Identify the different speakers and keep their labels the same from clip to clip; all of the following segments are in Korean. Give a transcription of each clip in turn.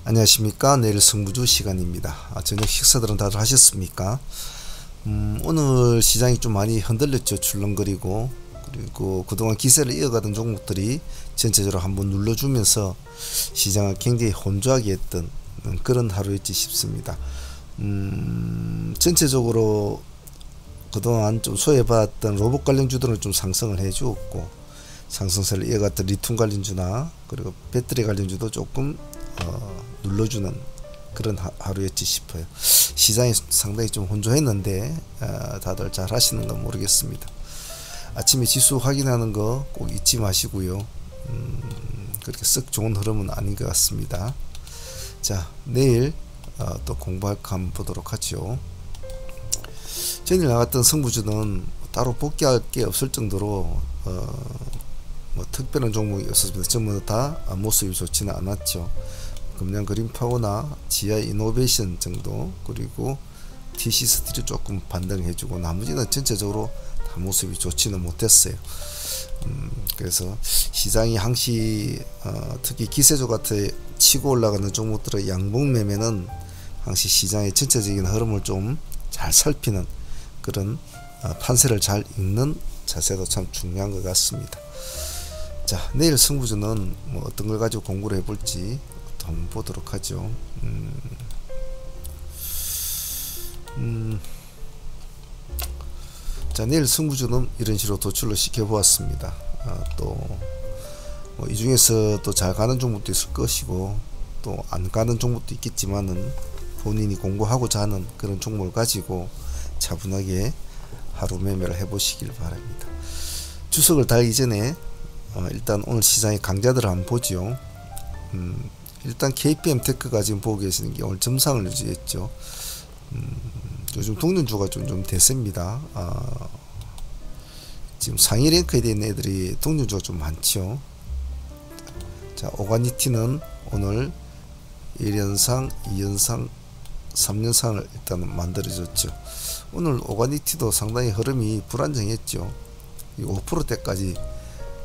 Speaker 1: 안녕하십니까. 내일 승부주 시간입니다. 저녁 식사들은 다들 하셨습니까? 오늘 시장이 좀 많이 흔들렸죠. 출렁거리고, 그리고 그동안 기세를 이어가던 종목들이 전체적으로 한번 눌러주면서 시장을 굉장히 혼조하게 했던 그런 하루였지 싶습니다. 전체적으로 그동안 좀 소외받았던 로봇 관련주들은 좀 상승을 해주었고, 상승세를 이어갔던 리튬 관련주나 그리고 배터리 관련주도 조금 눌러주는 그런 하루였지 싶어요. 시장이 상당히 좀 혼조했는데 다들 잘 하시는 건 모르겠습니다. 아침에 지수 확인하는 거 꼭 잊지 마시고요. 그렇게 썩 좋은 흐름은 아닌 것 같습니다. 자, 내일 또 공부할 거 한번 보도록 하죠. 전일 나갔던 승부주는 따로 복귀할 게 없을 정도로 뭐 특별한 종목이 없었습니다. 전부 다 모습이 좋지는 않았죠. 금년 그린파워나 지하 이노베이션 정도, 그리고 TC 스틸이 조금 반등해주고 나머지는 전체적으로 다 모습이 좋지는 못했어요. 그래서 시장이 항시 특히 기세조 같은 치고 올라가는 종목들의 양봉 매매는 항시 시장의 전체적인 흐름을 좀 잘 살피는 그런 판세를 잘 읽는 자세도 참 중요한 것 같습니다. 자, 내일 승부주는 뭐 어떤 걸 가지고 공부를 해볼지 한번 보도록 하죠. 자, 내일 승부주는 이런 식으로 도출을 시켜보았습니다. 또 이 중에서 또 잘 가는 종목도 있을 것이고 또 안 가는 종목도 있겠지만은 본인이 공부하고자 하는 그런 종목을 가지고 차분하게 하루 매매를 해보시길 바랍니다. 추석을 달기 전에 일단 오늘 시장의 강자들을 한번 보죠. 일단 KPM테크가 지금 보고 계시는 게 오늘 점상을 유지했죠. 요즘 동전주가 좀 대세입니다. 지금 상위 랭크에 있는 애들이 동전주가 좀 많죠. 자, 오가니티는 오늘 1연상, 2연상, 3연상을 일단 만들어줬죠. 오늘 오가니티도 상당히 흐름이 불안정했죠. 5%대까지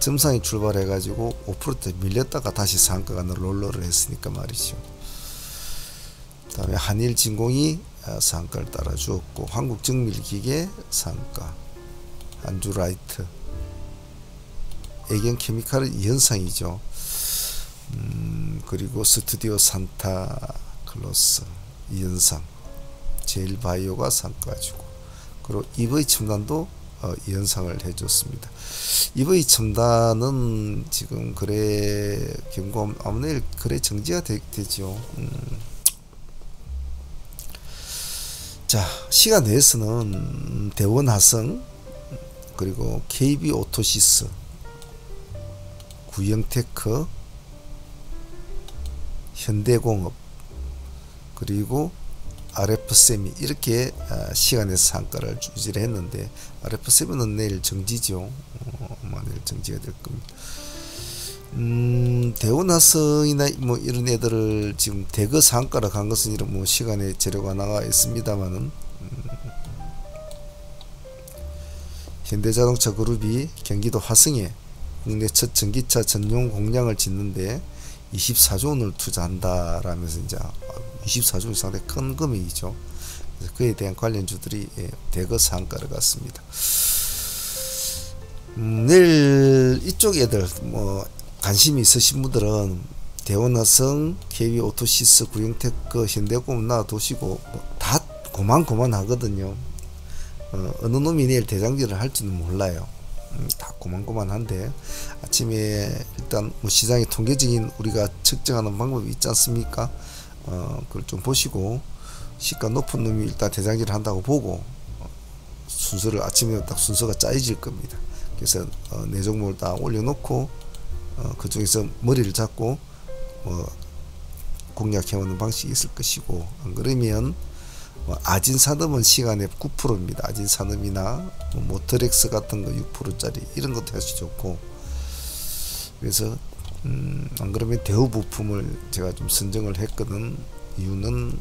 Speaker 1: 점상이 출발해 가지고 5%대 밀렸다가 다시 상가가 롤러를 했으니까 말이죠. 그 다음에 한일진공이 상가를 따라 주었고, 한국정밀기계 상가, 한주라이트, 애경케미칼은 2연상이죠. 그리고 스튜디오 산타클로스 2연상, 제일바이오가 상가 주고, 그리고 EV첨단도 2연상을 해줬습니다. EV첨단은 지금 거래 경고 아마 내일 거래 정지가 되죠. 자, 시간 내에서는 대원화성, 그리고 KB오토시스, 구형테크, 현대공업, 그리고 RF세미, 이렇게 시간에서 상가를 유지를 했는데 RF세미는 내일 정지죠. 아마 내일 정지가 될 겁니다. 대원화성이나 뭐 이런 애들을 지금 대거 상가로 간 것은 이런 뭐 시간에 재료가 나가 있습니다만은 현대자동차 그룹이 경기도 화성에 국내 첫 전기차 전용 공장을 짓는데 24조 원을 투자한다라면서 이제 24조 원 상당히 큰 금액이죠. 그래서 그에 대한 관련주들이 대거 상가를 갔습니다. 내일 이쪽 애들 뭐 관심이 있으신 분들은 대원화성, KB오토시스, 구형테크, 현대공업 놔두시고 다 고만고만하거든요. 어느 놈이 내일 대장질을 할지는 몰라요. 다 고만고만한데 아침에 일단 뭐 시장의 통계적인 우리가 측정하는 방법이 있지 않습니까? 그걸 좀 보시고 시가 높은 놈이 일단 대장질을 한다고 보고 순서를 아침에 딱 순서가 짜여질 겁니다. 그래서 네 종목을 다 올려놓고 그 중에서 머리를 잡고 공략해오는 방식이 있을 것이고, 안 그러면 아진산업은 시간에 9%입니다. 아진산업이나 모터렉스 같은 거 6%짜리 이런 것도 할수 좋고, 그래서 안 그러면 대우부품을 제가 좀 선정을 했거든. 이유는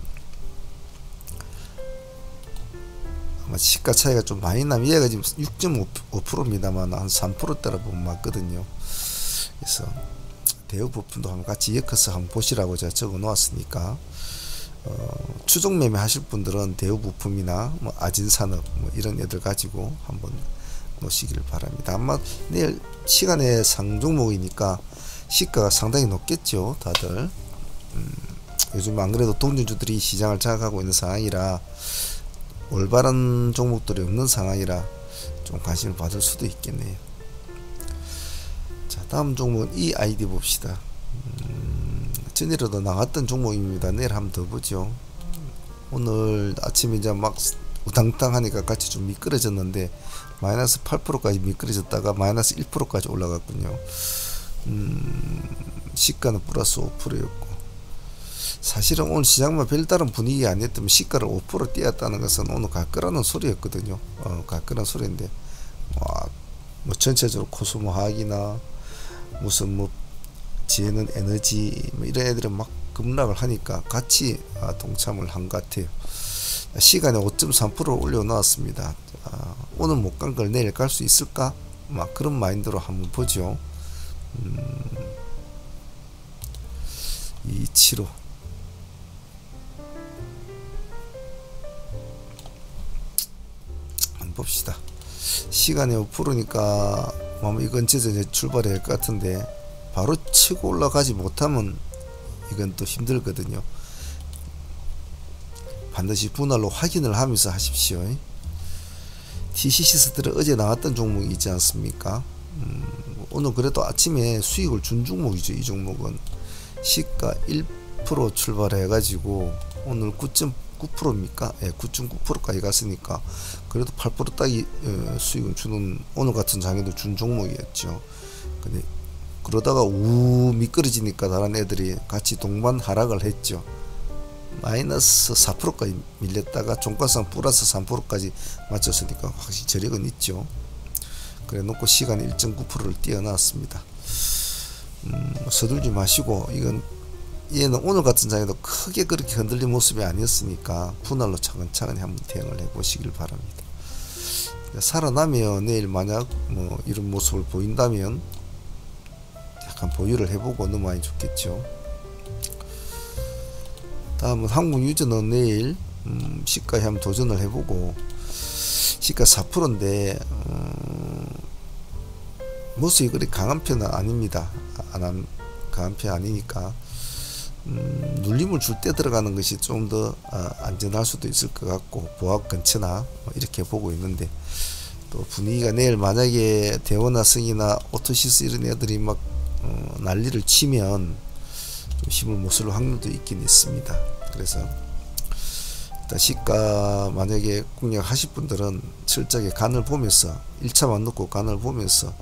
Speaker 1: 아마 시가 차이가 좀 많이 나면 얘가 지금 6.5%입니다만 한 3%대라 보면 맞거든요. 그래서 대우 부품도 한번 같이 엮어서 한번 보시라고 제가 적어 놓았으니까 추종 매매 하실 분들은 대우 부품이나 뭐 아진산업 뭐 이런 애들 가지고 한번 놓으시길 바랍니다. 아마 내일 시간에 상종목이니까 시가가 상당히 높겠죠 다들. 요즘 안 그래도 동전주들이 시장을 장악하고 있는 상황이라 올바른 종목들이 없는 상황이라 좀 관심을 받을 수도 있겠네요. 자, 다음 종목은 EID 봅시다. 전일에도 나갔던 종목입니다. 내일 한번 더 보죠. 오늘 아침에 이제 막 우당탕 하니까 같이 좀 미끄러졌는데 마이너스 8%까지 미끄러졌다가 마이너스 1%까지 올라갔군요. 시가는 플러스 5%였고 사실은 오늘 시장만 별다른 분위기 아니었다면 시가를 5% 띄었다는 것은 오늘 갈거라는 소리였거든요. 갈거라는 소리인데 뭐 전체적으로 코스모화학이나 무슨 뭐 지혜는 에너지 뭐 이런 애들은 막 급락을 하니까 같이 동참을 한 것 같아요. 시간에 5.3% 올려놓았습니다. 오늘 못 간 걸 내일 갈 수 있을까? 막 그런 마인드로 한번 보죠. 275 한번 봅시다. 시간에 5%니까 이 근처에서 이제 출발해야 할 것 같은데 바로 치고 올라가지 못하면 이건 또 힘들거든요. 반드시 분할로 확인을 하면서 하십시오. TCC스들은 어제 나왔던 종목이 있지 않습니까? 오늘 그래도 아침에 수익을 준 종목이죠. 이 종목은 시가 1% 출발해 가지고 오늘 9.9%입니까? 예, 9.9%까지 갔으니까 그래도 8% 따기 수익을 주는 오늘 같은 장에도 준 종목이었죠. 근데 그러다가 미끄러지니까 다른 애들이 같이 동반 하락을 했죠. 마이너스 4%까지 밀렸다가 종가상 플러스 3%까지 맞췄으니까 확실히 저력은 있죠. 그래 놓고 시간에 1.9%를 띄어놨습니다. 서둘지 마시고 이건 얘는 오늘 같은 장에도 크게 그렇게 흔들린 모습이 아니었으니까 분할로 차근차근히 한번 대응을 해 보시길 바랍니다. 살아나면 내일 만약 뭐 이런 모습을 보인다면 약간 보유를 해보고 넘어가야 좋겠죠. 다음은 한국유전은 내일 시가에 한번 도전을 해보고 시가 4%인데 모습이 그리 강한 편은 아닙니다. 강한 편 아니니까 눌림을 줄 때 들어가는 것이 좀 더 안전할 수도 있을 것 같고 보합 근처나 이렇게 보고 있는데 또 분위기가 내일 만약에 대원나 승이나 오토시스 이런 애들이 막 난리를 치면 좀 힘을 못 쓸 확률도 있긴 있습니다. 그래서 일단 시가 만약에 공략하실 분들은 철저하게 간을 보면서 1차만 넣고 간을 보면서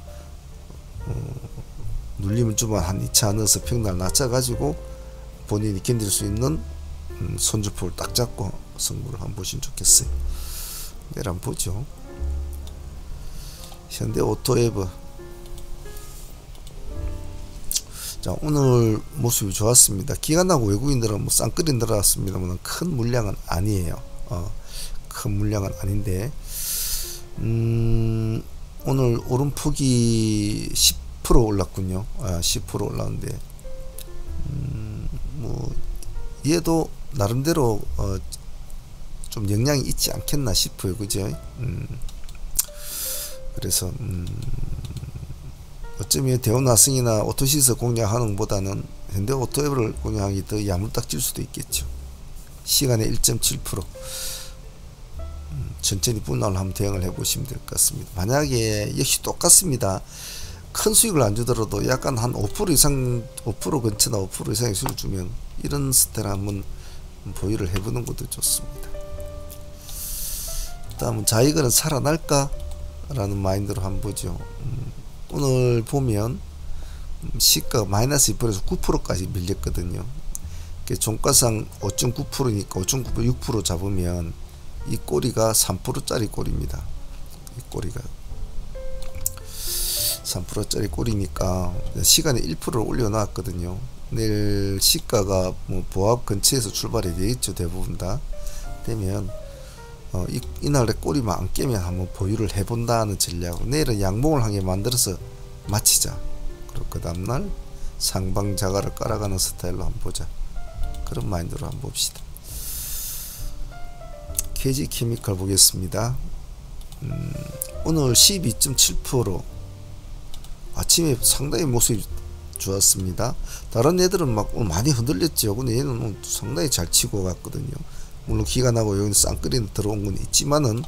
Speaker 1: 눌림을 주면 한 2차 넣어서 평날 낮춰 가지고 본인이 견딜 수 있는 손주포를 딱 잡고 승부를 한번 보시면 좋겠어요. 내일 한번 보죠. 현대오토에버. 자, 오늘 모습이 좋았습니다. 기관하고 외국인들은 뭐 쌍끌이 들어왔습니다만 큰 물량은 아니에요. 큰 물량은 아닌데 오늘 오름폭이 10% 올랐군요. 10% 올랐는데 뭐 얘도 나름대로 좀 영향이 있지 않겠나 싶어요. 그죠? 그래서 어쩌면 대원화승이나 오토시스 공략하는 것보다는 현대오토앱을 공략하기 더 야물딱질 수도 있겠죠. 시간에 1.7% 천천히 분할을 한번 대응을 해보시면 될 것 같습니다. 만약에 역시 똑같습니다. 큰 수익을 안 주더라도 약간 한 5% 이상 5% 근처나 5% 이상의 수익을 주면 이런 스타일 한번 보유를 해보는 것도 좋습니다. 다음은 자이거는 살아날까? 라는 마인드로 한번 보죠. 오늘 보면 시가가 마이너스 2%에서 9%까지 밀렸거든요. 종가상 5.9%니까 5.9% 6% 잡으면 이 꼬리가 3%짜리 꼬리입니다. 이 꼬리가 3%짜리 꼬리니까 시간에 1%를 올려놨거든요. 내일 시가가 뭐 보합 근처에서 출발이 되겠죠. 대부분 다 되면 이날의 꼬리만 안 깨면 한번 보유를 해본다는 전략으로 내일은 양봉을 한 개 만들어서 마치자. 그리고 그 다음날 상방 자가를 깔아가는 스타일로 한번 보자. 그런 마인드로 한번 봅시다. KG케미칼 보겠습니다. 오늘 12.7% 아침에 상당히 모습이 좋았습니다. 다른 애들은 막 오늘 많이 흔들렸죠. 근데 얘는 오늘 상당히 잘 치고 갔거든요. 물론 기가 나고 여기 쌍끌이 들어온 건 있지만은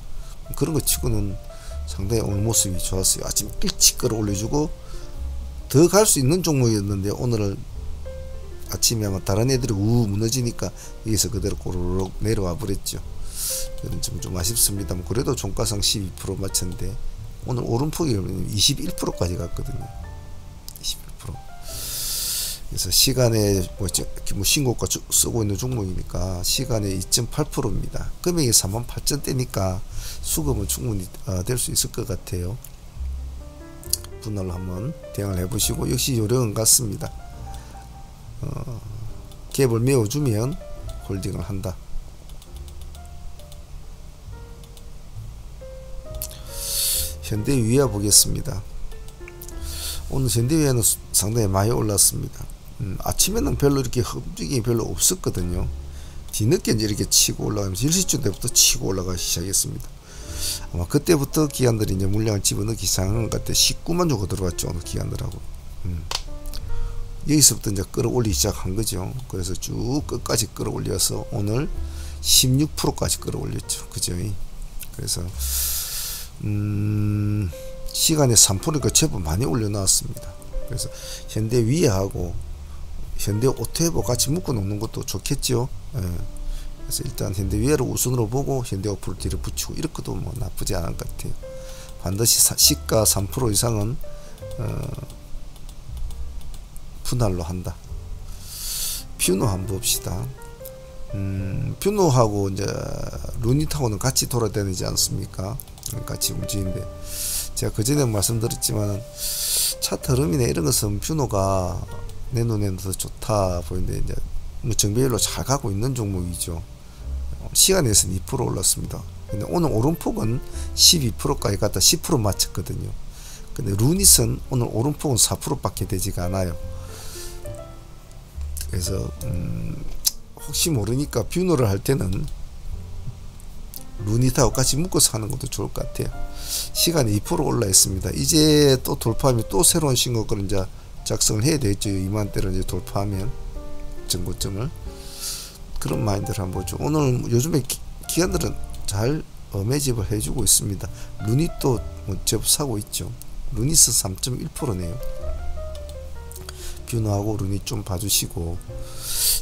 Speaker 1: 그런 거 치고는 상당히 오늘 모습이 좋았어요. 아침 일찍 끌어올려주고 더 갈 수 있는 종목이었는데 오늘은 아침에 아마 다른 애들이 무너지니까 여기서 그대로 꼬르륵 내려와 버렸죠. 그건 좀 아쉽습니다. 그래도 종가상 12% 맞췄는데 오늘 오름폭이 21%까지 갔거든요. 21%. 그래서 시간에 뭐 신고가 쓰고 있는 종목이니까 시간에 2.8%입니다. 금액이 48,000대니까 수급은 충분히 될 수 있을 것 같아요. 분할로 한번 대응을 해보시고 역시 요령은 같습니다. 갭을 메워주면 홀딩을 한다. 현대위아 보겠습니다. 오늘 현대위아는 상당히 많이 올랐습니다. 아침에는 별로 이렇게 움직임이 별로 없었거든요. 뒤늦게 이렇게 치고 올라가면서 10시쯤 때부터 치고 올라가기 시작했습니다. 아마 그때부터 기관들이 이제 물량을 집어넣기 시작한 것 같아. 19만 주고 들어왔죠. 오늘 기관들하고. 여기서부터 이제 끌어올리기 시작한 거죠. 그래서 쭉 끝까지 끌어올려서 오늘 16%까지 끌어올렸죠. 그죠? 그래서 시간에 3%가 제법 많이 올려놨습니다. 그래서 현대위아하고 현대오토에버 같이 묶어 놓는 것도 좋겠죠. 예. 그래서 일단 현대위아를 우선으로 보고 현대오토를 뒤로 붙이고 이렇게도 뭐 나쁘지 않을 것 같아요. 반드시 시가 3% 이상은 분할로 한다. 퓨노 한번 봅시다. 퓨노하고 이제 루닛하고는 같이 돌아다니지 않습니까? 같이 움직이는데 제가 그전에 말씀드렸지만 차트 흐름이나 이런 것은 퓨노가 내 눈에는 더 좋다 보이는데 이제 뭐 정배열로 잘 가고 있는 종목이죠. 시간에서는 2% 올랐습니다. 근데 오늘 오름폭은 12%까지 갔다 10% 맞췄거든요. 근데 루닛은 오늘 오름폭은 4%밖에 되지가 않아요. 그래서 혹시 모르니까 뷰노를 할 때는 루닛하고 같이 묶어서 하는 것도 좋을 것 같아요. 시간이 2% 올라 있습니다. 이제 또 돌파하면 또 새로운 신고가를 이제 작성을 해야 되겠죠. 2만대를 이제 돌파하면 전고점을. 그런 마인드를 한번 보죠. 오늘 요즘에 기관들은 잘 매집을 해주고 있습니다. 루닛도 뭐 제법 사고 있죠. 루닛은 3.1%네요. 뷰노하고 루닛 좀 봐주시고,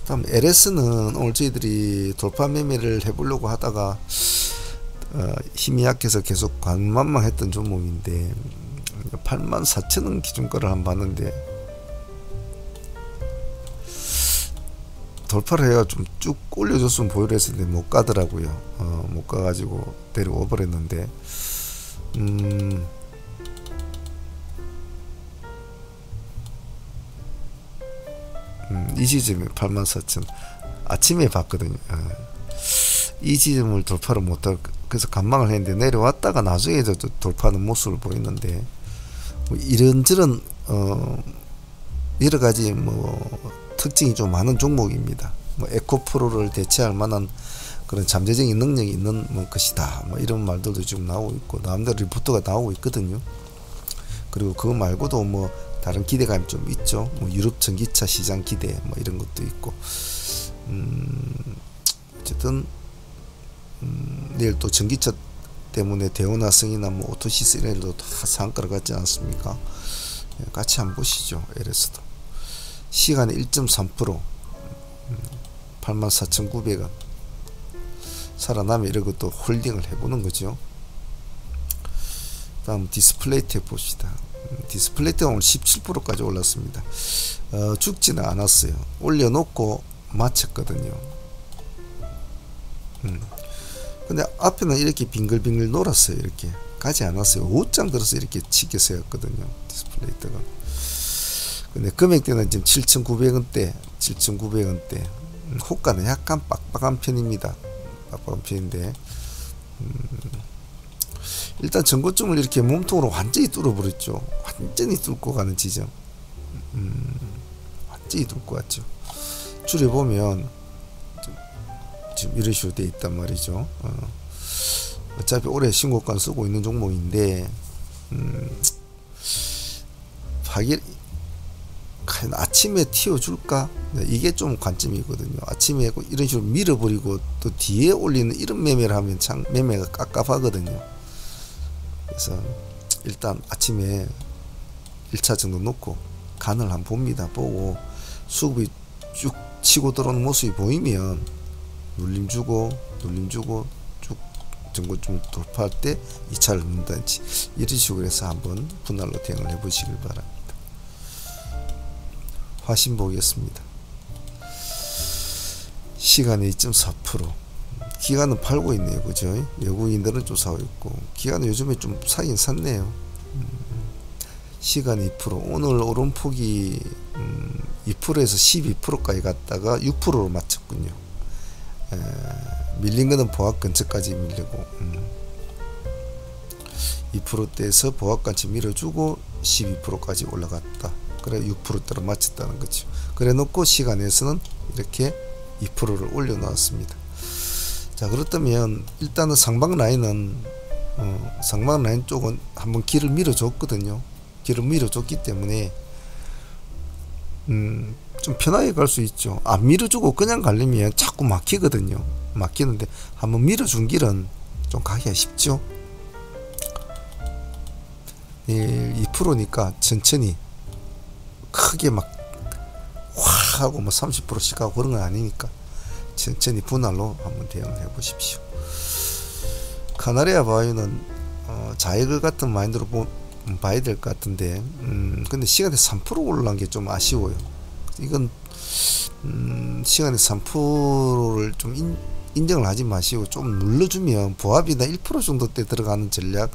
Speaker 1: 다음 LS는 오늘 저희들이 돌파 매매를 해보려고 하다가 힘이 약해서 계속 관망했던 종목인데 84,000원 기준가를 한번 봤는데 돌파를 해가 좀 쭉 올려줬으면 보유를 했었는데 못 가더라고요. 못 가가지고 내려와 버렸는데 이 지점이 84,000 아침에 봤거든요. 이 지점을 돌파를 못하고 그래서 관망을 했는데 내려왔다가 나중에 돌파하는 모습을 보이는데 뭐 이런저런 여러가지 뭐 특징이 좀 많은 종목입니다. 뭐 에코프로를 대체할 만한 그런 잠재적인 능력이 있는 뭐 것이다, 뭐 이런 말들도 지금 나오고 있고 나름대로 리포트가 나오고 있거든요. 그리고 그거 말고도 뭐 다른 기대감이 좀 있죠. 뭐 유럽 전기차 시장 기대 뭐 이런 것도 있고 어쨌든 내일 또 전기차 때문에 대원화성이나 뭐 오토시스 이런 일도 다 상가를 갖지 않습니까? 같이 한번 보시죠. LS도 시간에 1.3% 84,900원 살아나면 이런 것도 홀딩을 해보는 거죠. 다음 디스플레이텍 봅시다. 디스플레이텍 오늘 17%까지 올랐습니다. 죽지는 않았어요. 올려놓고 마쳤거든요. 근데 앞에는 이렇게 빙글빙글 놀았어요. 이렇게 가지 않았어요. 5장 들어서 이렇게 치게 세웠거든요. 디스플레이텍은. 근데 금액대는 지금 7,900원대 7,900원대 호가는 약간 빡빡한 편입니다. 빡빡한 편인데 일단 전고점을 이렇게 몸통으로 완전히 뚫어버렸죠. 완전히 뚫고 가는 지점. 찌 들고 왔죠. 줄여보면 지금 이런 식으로 돼 있단 말이죠. 어차피 올해 신고가 쓰고 있는 종목인데 아침에 튀어줄까? 이게 좀 관점이거든요. 아침에 이런 식으로 밀어버리고 또 뒤에 올리는 이런 매매를 하면 참 매매가 깝깝하거든요. 그래서 일단 아침에 1차 정도 놓고 간을 한번 봅니다. 보고 수급이 쭉 치고 들어오는 모습이 보이면 눌림 주고 쭉 정고점 돌파할 때 2차를 넣는다든지 이런 식으로 해서 한번 분할로 대응을 해 보시길 바랍니다. 화신 보겠습니다. 시간이 2.4%, 기간은 팔고 있네요. 그죠? 외국인들은 좀 사고 있고, 기간은 요즘에 좀 사긴 샀네요. 시간 2%, 오늘 오름폭이 2%에서 12%까지 갔다가 6%로 맞췄군요. 밀린 거는 보합 근처까지 밀리고 2%대에서 보합까지 밀어주고 12%까지 올라갔다. 그래 6%대로 맞췄다는 거죠. 그래 놓고 시간에서는 이렇게 2%를 올려 놓았습니다. 자, 그렇다면 일단은 상방 라인은 상방 라인 쪽은 한번 길을 밀어 줬거든요. 길을 밀어 줬기 때문에 좀 편하게 갈 수 있죠. 안 밀어주고 그냥 가려면 자꾸 막히거든요. 막히는데 한번 밀어준 길은 좀 가기가 쉽죠. 2%니까 천천히 크게 막 확 하고 뭐 30%씩 하고 그런 건 아니니까 천천히 분할로 한번 대응을 해 보십시오. 카나리아 바이오는 자이글 같은 마인드로 봐야 될 것 같은데 근데 시간에 3% 올라간 게 좀 아쉬워요. 이건 시간에 3%를 좀 인정을 하지 마시고 좀 눌러주면 보합이나 1% 정도 때 들어가는 전략,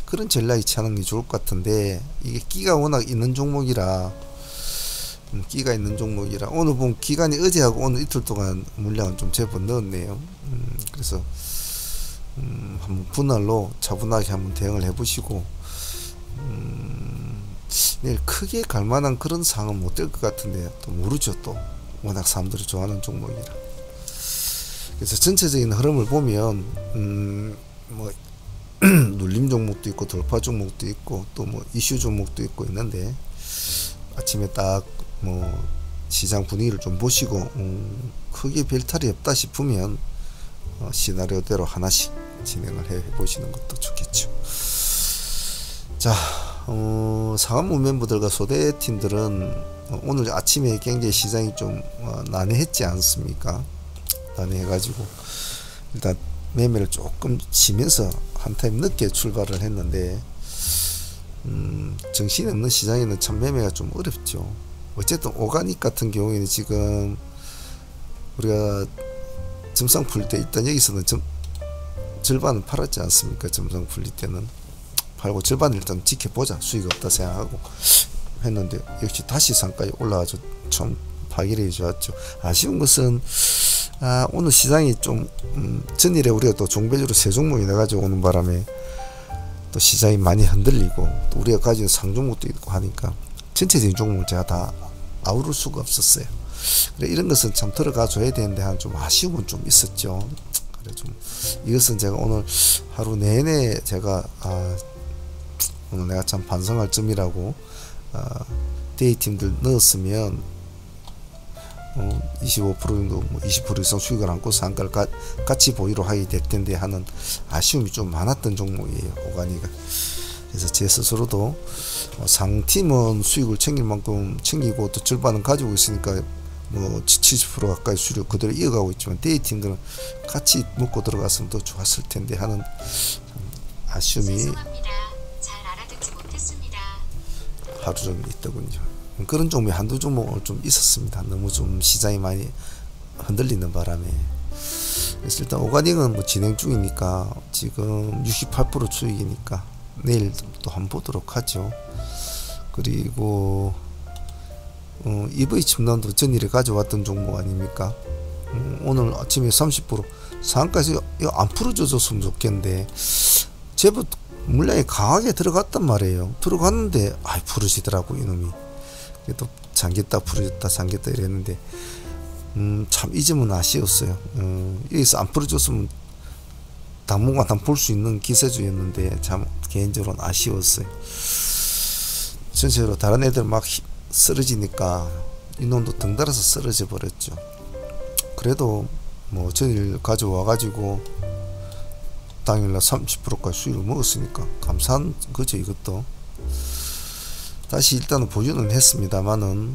Speaker 1: 그런 전략이 찾는 게 좋을 것 같은데 이게 끼가 워낙 있는 종목이라 오늘 본 기간이 어제하고 오늘 이틀 동안 물량은 좀 제법 넣었네요. 그래서 한번 분할로 차분하게 한번 대응을 해 보시고 내일 크게 갈만한 그런 상황은 못 될 것 같은데 또 모르죠. 또 워낙 사람들이 좋아하는 종목이라. 그래서 전체적인 흐름을 보면 뭐 눌림 종목도 있고 돌파 종목도 있고 또 뭐 이슈 종목도 있고 있는데 아침에 딱 뭐 시장 분위기를 좀 보시고 크게 별탈이 없다 싶으면 시나리오대로 하나씩 진행을 해 보시는 것도 좋겠죠. 자, 상한부 멤버들과 소대팀들은 오늘 아침에 굉장히 시장이 좀 난해했지 않습니까? 난해해가지고 일단 매매를 조금 치면서 한 타임 늦게 출발을 했는데 정신이 없는 시장에는 참 매매가 좀 어렵죠. 어쨌든 오가닉 같은 경우에는 지금 우리가 점상 풀 때 일단 여기서는 절반은 팔았지 않습니까? 점상 풀릴 때는 팔고 절반을 일단 지켜보자, 수익 없다 생각하고 했는데 역시 다시 상가에 올라와서 좀 파기력이 좋았죠. 아쉬운 것은 오늘 시장이 좀 전일에 우리가 또 종배주로 세 종목이 나가지고 오는 바람에 또 시장이 많이 흔들리고 또 우리가 가지고 상종목도 있고 하니까 전체적인 종목을 제가 다 아우를 수가 없었어요. 그래 이런 것은 참 들어가 줘야 되는데 한 좀 아쉬움은 좀 있었죠. 그래 좀 이것은 제가 오늘 하루 내내 제가 오늘 내가 참 반성할 점이라고 데이팀들 넣었으면 25% 정도 20% 이상 수익을 안고 상가를 같이 보유로 하게 될 텐데 하는 아쉬움이 좀 많았던 종목이에요. 오가니가. 그래서 제 스스로도 상팀은 수익을 챙길 만큼 챙기고 또 절반은 가지고 있으니까 뭐 70% 가까이 수익을 그대로 이어가고 있지만 데이팀들은 같이 묶고 들어갔으면 더 좋았을 텐데 하는 아쉬움이 하루 종일 있더군요. 그런 종목이 한두 종목 좀 있었습니다. 너무 좀 시장이 많이 흔들리는 바람에. 그래서 일단 오가닉은 뭐 진행 중이니까 지금 68% 수익이니까 내일 또 한번 보도록 하죠. 그리고 EV 첨단도 전일에 가져왔던 종목 아닙니까? 오늘 아침에 30% 상한가에서 안 풀어줘줬으면 좋겠는데 제법 물량이 강하게 들어갔단 말이에요. 들어갔는데 풀어지더라고 이놈이. 또 잠겼다 풀어졌다 잠겼다 이랬는데 참 이 점은 아쉬웠어요. 여기서 안 풀어줬으면 당분간 볼 수 있는 기세주였는데 참 개인적으로는 아쉬웠어요. 전체적으로 다른 애들 막 쓰러지니까 이놈도 덩달아서 쓰러져 버렸죠. 그래도 뭐 전일 가져와 가지고 당일날 30%까지 수익을 먹었으니까 감사한 거죠. 이것도 다시 일단은 보유는 했습니다만은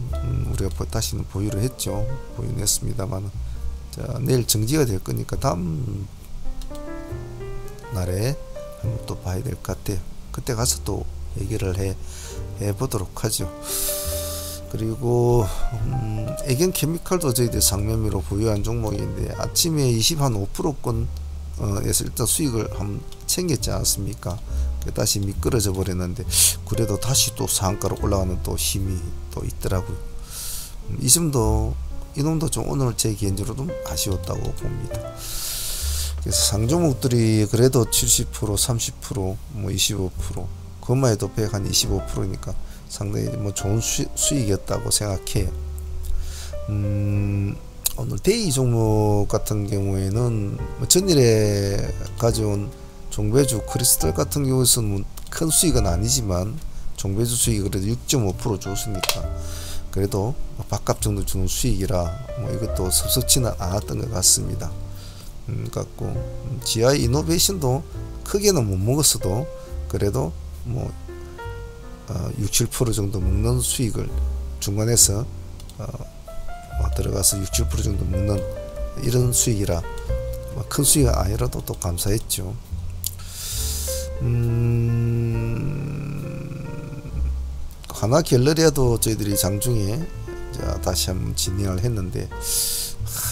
Speaker 1: 우리가 다시는 보유를 했죠. 보유는 했습니다만은 자, 내일 정지가 될 거니까 다음 날에 한번 또 봐야 될 것 같아요. 그때 가서 또 얘기를 해 보도록 하죠. 그리고 애견 케미칼도 저희들 상매미로 보유한 종목인데 아침에 25%권 에서 일단 수익을 한번 챙겼지 않았습니까? 다시 미끄러져 버렸는데 그래도 다시 또 상한가로 올라가는 또 힘이 또 있더라고요. 이 점도 이놈도 좀 오늘 제 개인적으로 좀 아쉬웠다고 봅니다. 그래서 상종목들이 그래도 70%, 30%, 뭐 25%, 그것만 해도 100 한 25%니까 상당히 뭐 좋은 수익이었다고 생각해요. 오늘 데이 종목 같은 경우에는 전일에 가져온 종배주 크리스탈 같은 경우에는 큰 수익은 아니지만 종배주 수익이 그래도 6.5% 줬으니까 그래도 밥값 정도 주는 수익이라 뭐 이것도 섭섭치는 않았던 것 같습니다. 같고 GI 이노베이션도 크게는 못 먹었어도 그래도 뭐 6, 7% 정도 먹는 수익을 중간에서 들어가서 6, 7% 정도 먹는 이런 수익이라 큰 수익이 아니라도 또 감사했죠. 하나 갤러리아도 저희들이 장중에 다시 한번 진행을 했는데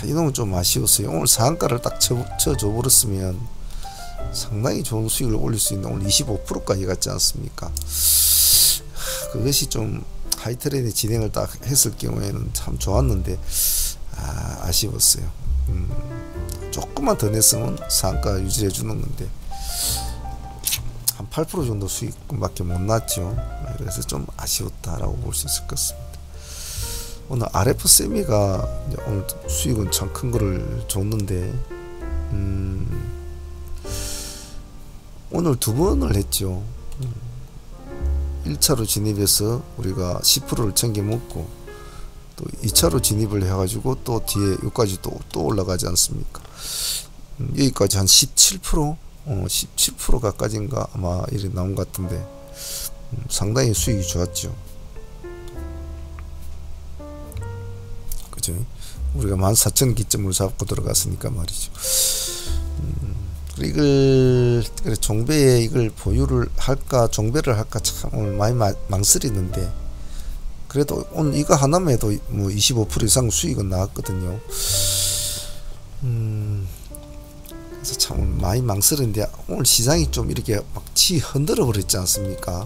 Speaker 1: 이놈은 좀 아쉬웠어요. 오늘 상한가를 딱 쳐줘 버렸으면 상당히 좋은 수익을 올릴 수 있는 오늘 25%까지 갔지 않습니까? 그것이 좀 하이트레인의 진행을 딱 했을 경우에는 참 좋았는데 아쉬웠어요. 조금만 더 냈으면 상한가 유지해 주는 건데 한 8% 정도 수익금밖에 못 났죠. 그래서 좀 아쉬웠다라고 볼 수 있을 것 같습니다. 오늘 RF 세미가 오늘 수익은 참 큰 거를 줬는데 오늘 두 번을 했죠. 1차로 진입해서 우리가 10%를 챙겨 먹고 또 2차로 진입을 해가지고 또 뒤에 여기까지 또 올라가지 않습니까? 여기까지 한 17%? 17% 가까지인가 아마 이렇게 나온 것 같은데 상당히 수익이 좋았죠. 그죠? 우리가 14,000기점을 잡고 들어갔으니까 말이죠. 이걸 종배에 이걸 보유를 할까 종배를 할까 참 오늘 많이 망설이는데 그래도 오늘 이거 하나만 해도 뭐 25% 이상 수익은 나왔거든요. 그래서 참 오늘 많이 망설이는데 오늘 시장이 좀 이렇게 막 흔들어 버렸지 않습니까?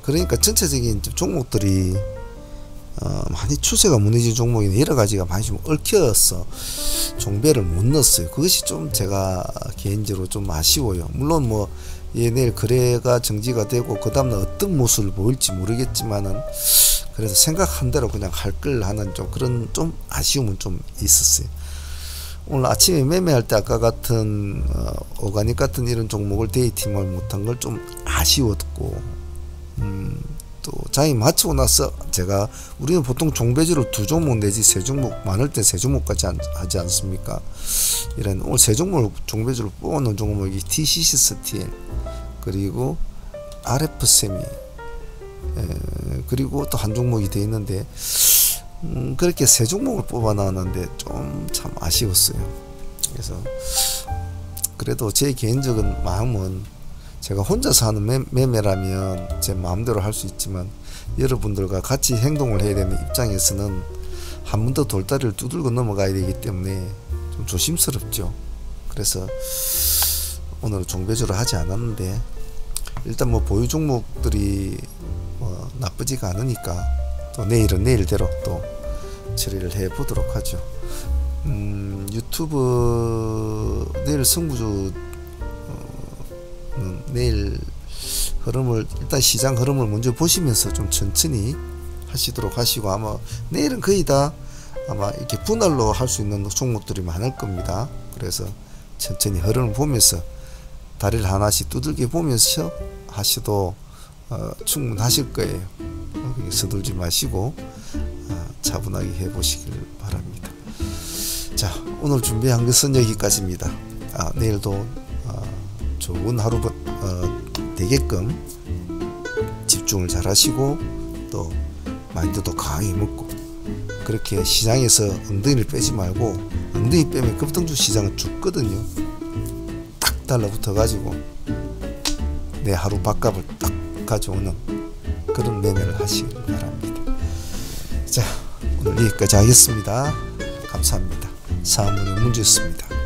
Speaker 1: 그러니까 전체적인 종목들이 많이 추세가 무너진 종목이나 여러 가지가 많이 좀 얽혀서 종배를 못 넣었어요. 그것이 좀 제가 개인적으로 좀 아쉬워요. 물론 뭐 내일 거래가 정지가 되고 그 다음날 어떤 모습을 보일지 모르겠지만은 그래서 생각한 대로 그냥 할 걸 하는 좀 그런 좀 아쉬움은 좀 있었어요. 오늘 아침에 매매할 때 아까 같은 오가닉 같은 이런 종목을 데이팅을 못한 걸 좀 아쉬웠고 또 장이 마치고 나서 제가 우리는 보통 종배주를 2종목 내지 3종목 많을 때 3종목까지 하지 않습니까? 이런 오늘 3종목을 종배주를 뽑아놓은 종목이 TCCSTL 그리고 RF세미 그리고 또 한 종목이 되어 있는데 그렇게 3종목을 뽑아 나왔는데 좀 참 아쉬웠어요. 그래서 그래도 제 개인적인 마음은 제가 혼자서 하는 매매라면 제 마음대로 할 수 있지만 여러분들과 같이 행동을 해야 되는 입장에서는 한 번 더 돌다리를 두들겨 넘어가야 되기 때문에 좀 조심스럽죠. 그래서 오늘 종배주를 하지 않았는데 일단 뭐 보유 종목들이 뭐 나쁘지가 않으니까 또 내일은 내일대로 또 처리를 해 보도록 하죠. 유튜브 내일 승부주 내일 흐름을 일단 시장 흐름을 먼저 보시면서 좀 천천히 하시도록 하시고, 아마 내일은 거의 다 아마 이렇게 분할로 할 수 있는 종목들이 많을 겁니다. 그래서 천천히 흐름을 보면서 다리를 하나씩 두들겨 보면서 하셔도 충분하실 거예요. 서둘지 마시고 차분하게 해보시길 바랍니다. 자, 오늘 준비한 것은 여기까지입니다. 내일도 좋은 하루 되게끔 집중을 잘 하시고, 또 마인드도 강하게 먹고, 그렇게 시장에서 엉덩이를 빼지 말고, 엉덩이 빼면 급등주 시장은 죽거든요. 딱 달라붙어 가지고 내 하루 밥값을 딱 가져오는 그런 매매를 하시길 바랍니다. 자, 오늘 여기까지 하겠습니다. 감사합니다. 사무의 문제였습니다.